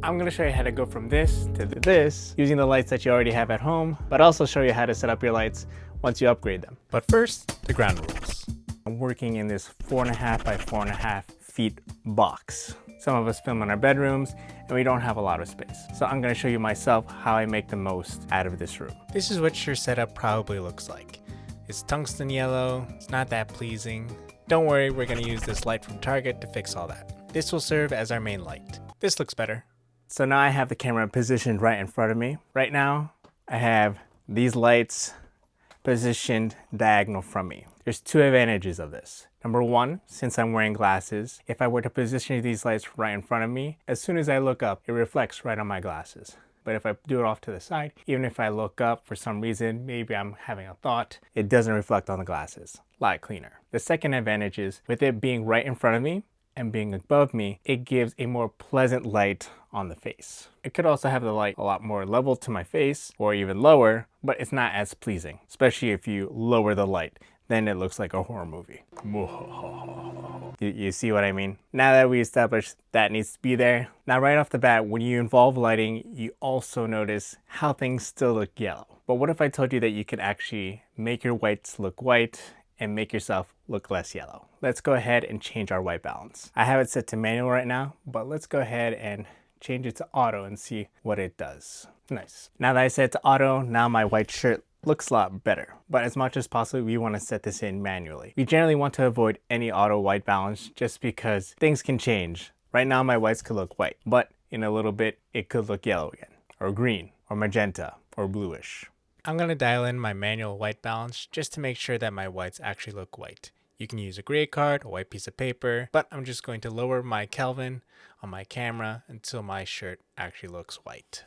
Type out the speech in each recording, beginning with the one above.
I'm going to show you how to go from this to this using the lights that you already have at home, but also show you how to set up your lights once you upgrade them. But first, the ground rules. I'm working in this 4.5 by 4.5 feet box. Some of us film in our bedrooms and we don't have a lot of space. So I'm going to show you myself how I make the most out of this room. This is what your setup probably looks like. It's tungsten yellow, it's not that pleasing. Don't worry, we're going to use this light from Target to fix all that. This will serve as our main light. This looks better. So now I have the camera positioned right in front of me. Right now, I have these lights positioned diagonal from me. There's two advantages of this. Number one, since I'm wearing glasses, if I were to position these lights right in front of me, as soon as I look up, it reflects right on my glasses. But if I do it off to the side, even if I look up for some reason, maybe I'm having a thought, it doesn't reflect on the glasses. A lot cleaner. The second advantage is with it being right in front of me and being above me, it gives a more pleasant light on the face. It could also have the light a lot more level to my face or even lower, but it's not as pleasing, especially if you lower the light. Then it looks like a horror movie. You see what I mean? Now that we established that needs to be there, now right off the bat, when you involve lighting, you also notice how things still look yellow. But what if I told you that you could actually make your whites look white and make yourself look less yellow? Let's go ahead and change our white balance. I have it set to manual right now, but let's go ahead and change it to auto and see what it does. Nice. Now that I set it to auto, now my white shirt looks a lot better, but as much as possible, we want to set this in manually. We generally want to avoid any auto white balance just because things can change. Right now, my whites could look white, but in a little bit, it could look yellow again, or green, or magenta, or bluish. I'm going to dial in my manual white balance just to make sure that my whites actually look white. You can use a gray card, a white piece of paper, but I'm just going to lower my Kelvin on my camera until my shirt actually looks white.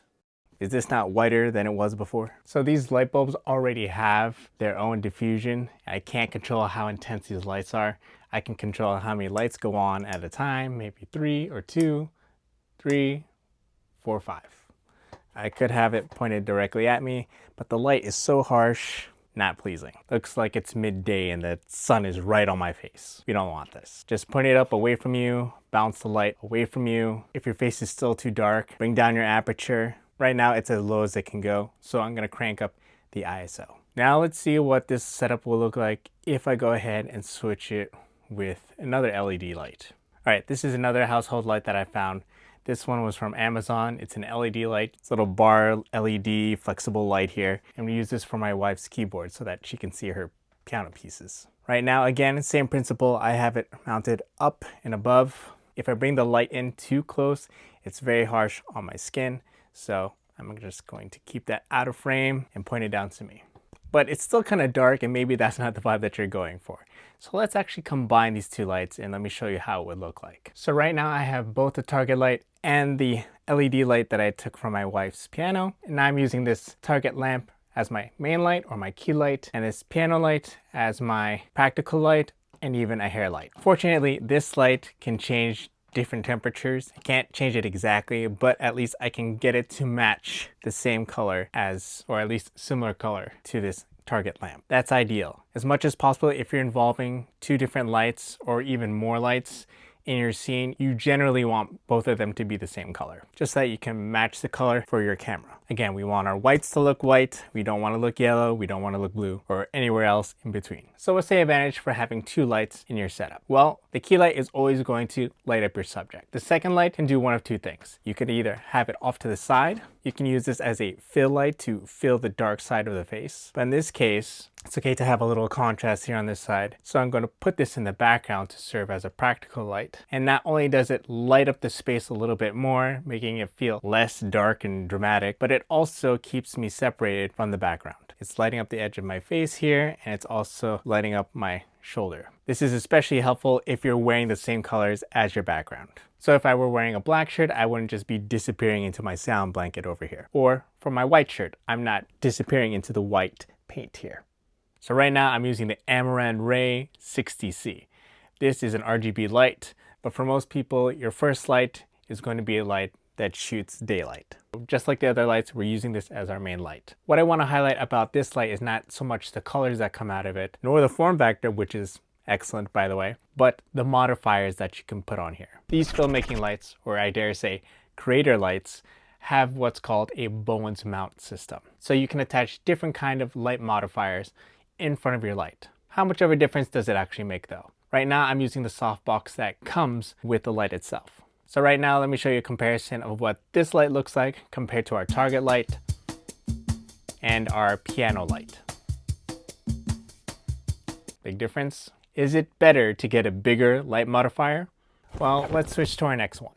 Is this not whiter than it was before? So these light bulbs already have their own diffusion. I can't control how intense these lights are. I can control how many lights go on at a time, maybe 3 or 2, 3, 4, 5. I could have it pointed directly at me, but the light is so harsh, not pleasing. Looks like it's midday and the sun is right on my face. We don't want this. Just point it up away from you, bounce the light away from you. If your face is still too dark, bring down your aperture. Right now it's as low as it can go, so I'm gonna crank up the ISO. Now let's see what this setup will look like if I go ahead and switch it with another LED light. All right, this is another household light that I found. This one was from Amazon. It's an LED light. It's a little bar LED flexible light here. And we use this for my wife's keyboard so that she can see her piano pieces. Right now, again, same principle. I have it mounted up and above. If I bring the light in too close, it's very harsh on my skin. So I'm just going to keep that out of frame and point it down to me. But it's still kind of dark and maybe that's not the vibe that you're going for. So let's actually combine these two lights and let me show you how it would look like. So right now I have both the Target light and the LED light that I took from my wife's piano. And I'm using this Target lamp as my main light or my key light and this piano light as my practical light and even a hair light. Fortunately, this light can change different temperatures. I can't change it exactly, but at least I can get it to match the same color as, or at least similar color to this Target lamp. That's ideal. As much as possible, if you're involving two different lights or even more lights in your scene, you generally want both of them to be the same color, just so that you can match the color for your camera. Again, we want our whites to look white, we don't want to look yellow, we don't want to look blue, or anywhere else in between. So what's the advantage for having two lights in your setup? Well, the key light is always going to light up your subject. The second light can do one of two things. You could either have it off to the side, you can use this as a fill light to fill the dark side of the face. But in this case, it's okay to have a little contrast here on this side. So I'm going to put this in the background to serve as a practical light. And not only does it light up the space a little bit more, making it feel less dark and dramatic, but it also keeps me separated from the background. It's lighting up the edge of my face here, and it's also lighting up my shoulder. This is especially helpful if you're wearing the same colors as your background. So if I were wearing a black shirt, I wouldn't just be disappearing into my sound blanket over here. Or for my white shirt, I'm not disappearing into the white paint here. So right now I'm using the Amaran Ray 60C. This is an RGB light, but for most people, your first light is going to be a light that shoots daylight. Just like the other lights, we're using this as our main light. What I want to highlight about this light is not so much the colors that come out of it, nor the form factor, which is excellent by the way, but the modifiers that you can put on here. These filmmaking lights, or I dare say creator lights have what's called a Bowens mount system. So you can attach different kind of light modifiers in front of your light. How much of a difference does it actually make though? Right now I'm using the softbox that comes with the light itself. So right now let me show you a comparison of what this light looks like compared to our target light and our piano light. Big difference? Is it better to get a bigger light modifier? Well, let's switch to our next one.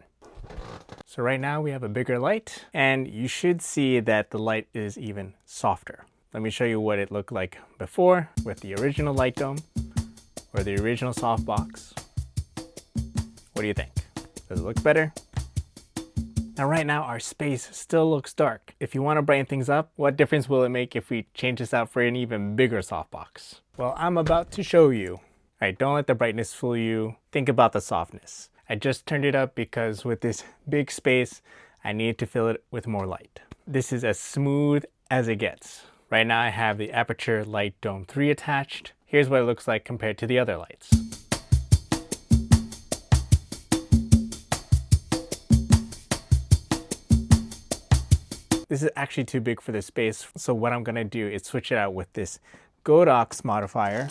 So right now we have a bigger light and you should see that the light is even softer. Let me show you what it looked like before with the original light dome or the original softbox. What do you think? Does it look better? Now right now our space still looks dark. If you want to brighten things up, what difference will it make if we change this out for an even bigger softbox? Well, I'm about to show you. Alright, don't let the brightness fool you. Think about the softness. I just turned it up because with this big space, I need to fill it with more light. This is as smooth as it gets. Right now I have the Aperture Light Dome 3 attached. Here's what it looks like compared to the other lights. This is actually too big for this space, so what I'm gonna do is switch it out with this Godox modifier.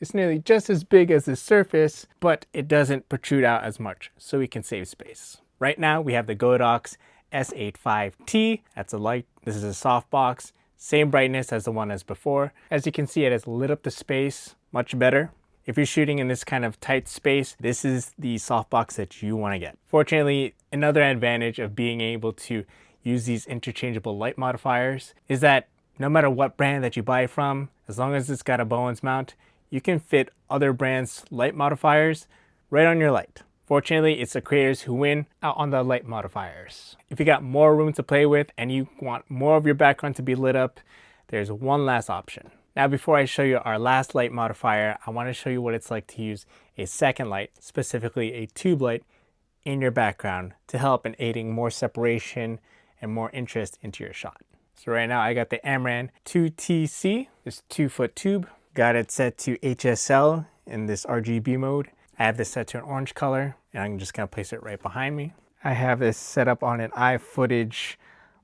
It's nearly just as big as the surface, but it doesn't protrude out as much, so we can save space. Right now we have the Godox S85T. That's a light. This is a softbox. Same brightness as the one as before. As you can see, it has lit up the space much better. If you're shooting in this kind of tight space, this is the softbox that you want to get. Fortunately, another advantage of being able to use these interchangeable light modifiers is that no matter what brand that you buy from, as long as it's got a Bowens mount, you can fit other brands' light modifiers right on your light. Fortunately, it's the creators who win out on the light modifiers. If you got more room to play with and you want more of your background to be lit up, there's one last option. Now, before I show you our last light modifier, I want to show you what it's like to use a second light, specifically a tube light, in your background to help in aiding more separation and more interest into your shot. So right now I got the Amran 2TC, this 2-foot tube. Got it set to HSL in this RGB mode. I have this set to an orange color and I'm just gonna place it right behind me. I have this set up on an iFootage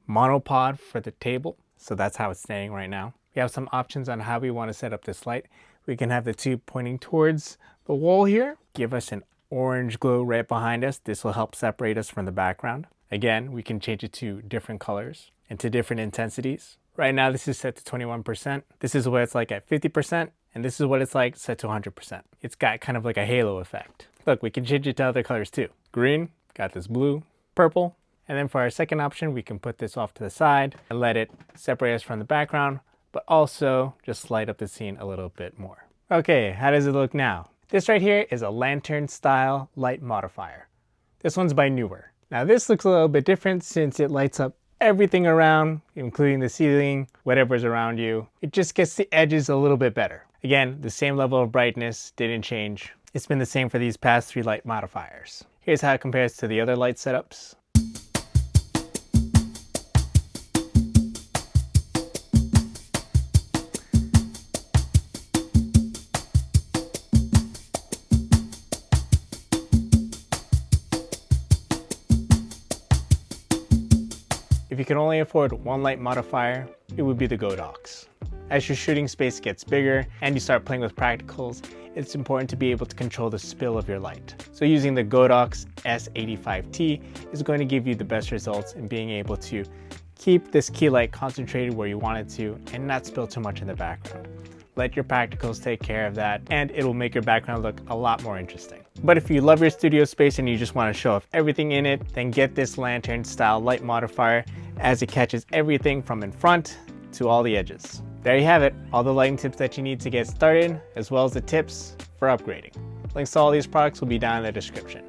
monopod for the table. So that's how it's standing right now. We have some options on how we want to set up this light. We can have the tube pointing towards the wall here, give us an orange glow right behind us. This will help separate us from the background. Again, we can change it to different colors and to different intensities. Right now, this is set to 21%. This is what it's like at 50%, and this is what it's like set to 100%. It's got kind of like a halo effect. Look, we can change it to other colors too. Green, got this blue, purple, and then for our second option, we can put this off to the side and let it separate us from the background, but also just light up the scene a little bit more. Okay, how does it look now? This right here is a lantern style light modifier. This one's by Newer. Now this looks a little bit different since it lights up everything around, including the ceiling, whatever's around you. It just gets the edges a little bit better. Again, the same level of brightness didn't change. It's been the same for these past 3 light modifiers. Here's how it compares to the other light setups. If you can only afford one light modifier, it would be the Godox. As your shooting space gets bigger and you start playing with practicals, it's important to be able to control the spill of your light. So using the Godox S85T is going to give you the best results in being able to keep this key light concentrated where you want it to and not spill too much in the background. Let your practicals take care of that and it will make your background look a lot more interesting. But if you love your studio space and you just want to show off everything in it, then get this lantern style light modifier as it catches everything from in front to all the edges. There you have it, all the lighting tips that you need to get started, as well as the tips for upgrading. Links to all these products will be down in the description.